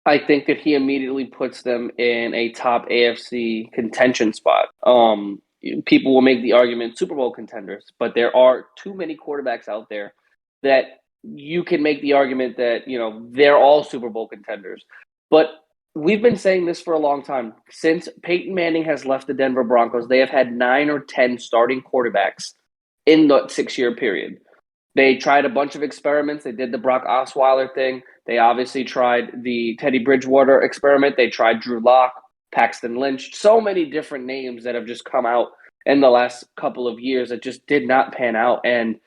I think that he immediately puts them in a top AFC contention spot. People will make the argument Super Bowl contenders, but there are too many quarterbacks out there that you can make the argument that, they're all Super Bowl contenders. But we've been saying this for a long time. Since Peyton Manning has left the Denver Broncos, they have had 9 or 10 starting quarterbacks in the 6 year period. They tried a bunch of experiments. They did the Brock Osweiler thing. They obviously tried the Teddy Bridgewater experiment. They tried Drew Lock, Paxton Lynch, so many different names that have just come out in the last couple of years that just did not pan out. And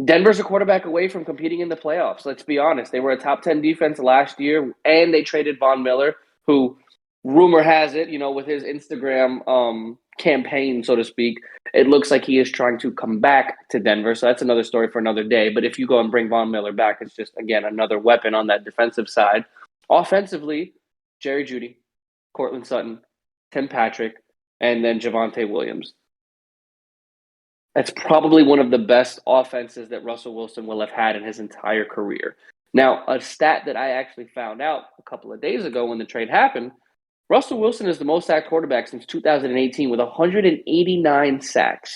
Denver's a quarterback away from competing in the playoffs. Let's be honest. They were a top 10 defense last year, and they traded Von Miller, who rumor has it, with his Instagram campaign, so to speak, it looks like he is trying to come back to Denver. So that's another story for another day. But if you go and bring Von Miller back, it's just, again, another weapon on that defensive side. Offensively, Jerry Jeudy, Cortland Sutton, Tim Patrick, and then Javonte Williams. That's probably one of the best offenses that Russell Wilson will have had in his entire career. Now, a stat that I actually found out a couple of days ago when the trade happened, Russell Wilson is the most sacked quarterback since 2018 with 189 sacks.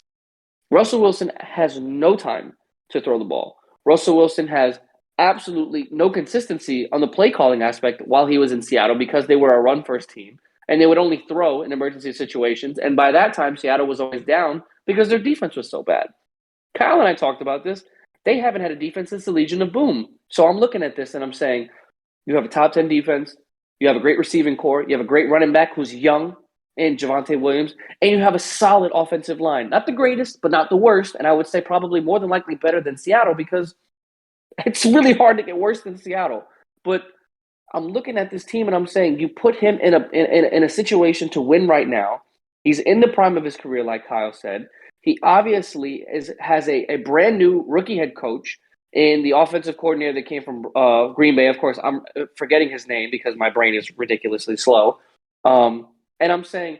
Russell Wilson has no time to throw the ball. Russell Wilson has absolutely no consistency on the play calling aspect while he was in Seattle because they were a run first team and they would only throw in emergency situations. And by that time, Seattle was always down because their defense was so bad. Kyle and I talked about this. They haven't had a defense since the Legion of Boom. So I'm looking at this and I'm saying, you have a top 10 defense. You have a great receiving core. You have a great running back who's young in Javonte Williams. And you have a solid offensive line. Not the greatest, but not the worst. And I would say probably more than likely better than Seattle because it's really hard to get worse than Seattle. But I'm looking at this team and I'm saying you put him in a situation to win right now. He's in the prime of his career, like Kyle said. He obviously has a brand new rookie head coach in the offensive coordinator that came from Green Bay. Of course, I'm forgetting his name because my brain is ridiculously slow. And I'm saying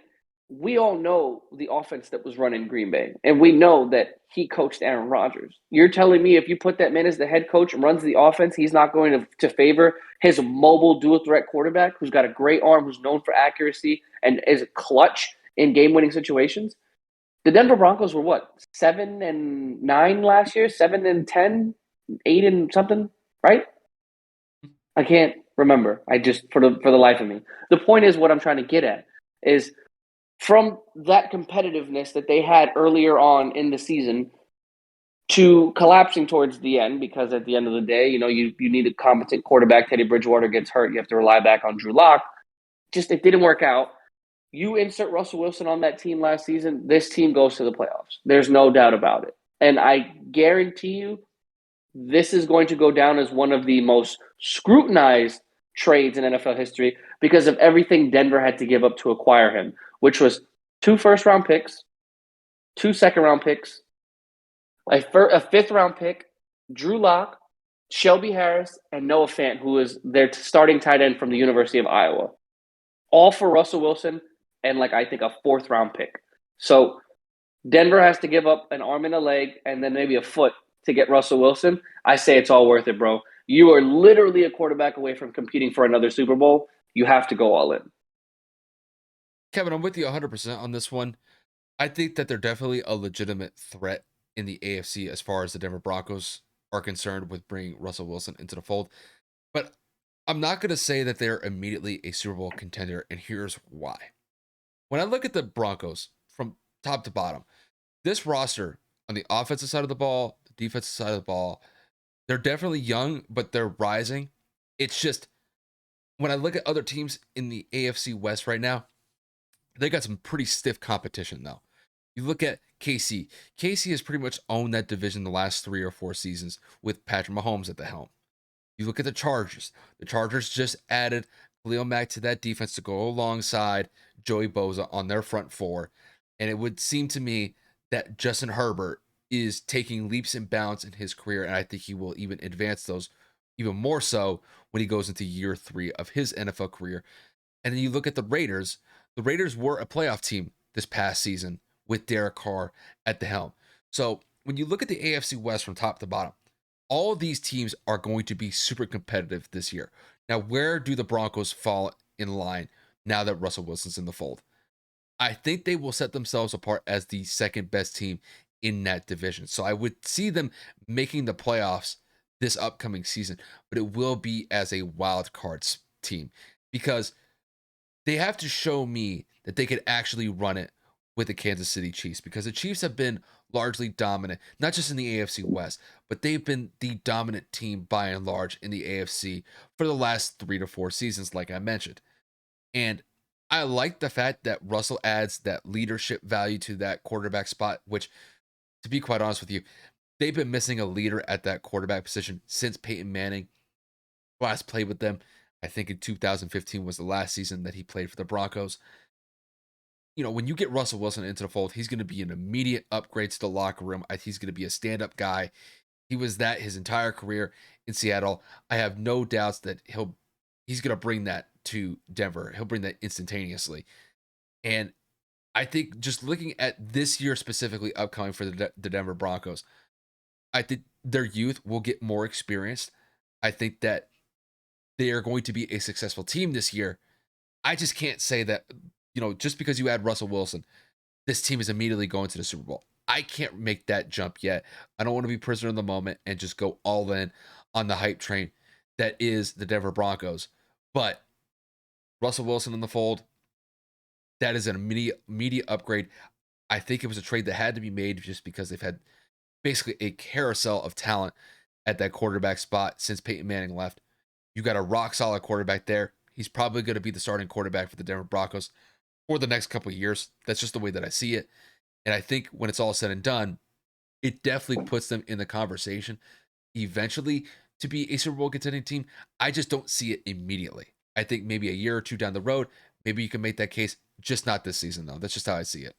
we all know the offense that was run in Green Bay, and we know that he coached Aaron Rodgers. You're telling me if you put that man as the head coach and runs the offense, he's not going to favor his mobile dual threat quarterback who's got a great arm, who's known for accuracy, and is clutch in game-winning situations? The Denver Broncos were what, 7-9 last year, 7-10, 8 and something, right? I can't remember. I just for the life of me. The point is what I'm trying to get at is from that competitiveness that they had earlier on in the season to collapsing towards the end, because at the end of the day, you need a competent quarterback. Teddy Bridgewater gets hurt. You have to rely back on Drew Lock. Just it didn't work out. You insert Russell Wilson on that team last season, this team goes to the playoffs. There's no doubt about it. And I guarantee you this is going to go down as one of the most scrutinized trades in NFL history because of everything Denver had to give up to acquire him, which was 2 first-round picks, 2 second-round picks, a 5th-round pick, Drew Lock, Shelby Harris, and Noah Fant, who is their starting tight end from the University of Iowa. All for Russell Wilson and, I think a 4th-round pick. So Denver has to give up an arm and a leg and then maybe a foot to get Russell Wilson. I say it's all worth it, bro. You are literally a quarterback away from competing for another Super Bowl. You have to go all in. Kevin, I'm with you 100% on this one. I think that they're definitely a legitimate threat in the AFC as far as the Denver Broncos are concerned with bringing Russell Wilson into the fold. But I'm not going to say that they're immediately a Super Bowl contender, and here's why. When I look at the Broncos from top to bottom, this roster on the offensive side of the ball, the defensive side of the ball, they're definitely young, but they're rising. It's just when I look at other teams in the AFC West right now, they got some pretty stiff competition, though. You look at KC. KC has pretty much owned that division the last 3 or 4 seasons with Patrick Mahomes at the helm. You look at the Chargers. The Chargers just added Khalil Mack to that defense to go alongside Joey Bosa on their front 4. And it would seem to me that Justin Herbert is taking leaps and bounds in his career, and I think he will even advance those even more so when he goes into year 3 of his NFL career. And then you look at the Raiders. The Raiders were a playoff team this past season with Derek Carr at the helm. So when you look at the AFC West from top to bottom, all of these teams are going to be super competitive this year. Now, where do the Broncos fall in line now that Russell Wilson's in the fold? I think they will set themselves apart as the second best team in that division. So I would see them making the playoffs this upcoming season, but it will be as a wild cards team because they have to show me that they could actually run it with the Kansas City Chiefs because the Chiefs have been largely dominant, not just in the AFC West, but they've been the dominant team by and large in the AFC for the last 3 to 4 seasons, like I mentioned. And I like the fact that Russell adds that leadership value to that quarterback spot, which, to be quite honest with you, they've been missing a leader at that quarterback position since Peyton Manning last played with them. I think in 2015 was the last season that he played for the Broncos. When you get Russell Wilson into the fold, he's going to be an immediate upgrade to the locker room. He's going to be a stand up guy. He was that his entire career in Seattle. I have no doubts that he's going to bring that to Denver. He'll bring that instantaneously. And I think just looking at this year specifically upcoming for the Denver Broncos, I think their youth will get more experienced. I think that they are going to be a successful team this year. I just can't say that, just because you add Russell Wilson, this team is immediately going to the Super Bowl. I can't make that jump yet. I don't want to be prisoner in the moment and just go all in on the hype train that is the Denver Broncos. But Russell Wilson in the fold, that is an immediate upgrade. I think it was a trade that had to be made just because they've had basically a carousel of talent at that quarterback spot since Peyton Manning left. You got a rock solid quarterback there. He's probably going to be the starting quarterback for the Denver Broncos for the next couple of years. That's just the way that I see it. And I think when it's all said and done, it definitely puts them in the conversation eventually to be a Super Bowl contending team. I just don't see it immediately. I think maybe a year or two down the road, maybe you can make that case, just not this season, though. That's just how I see it.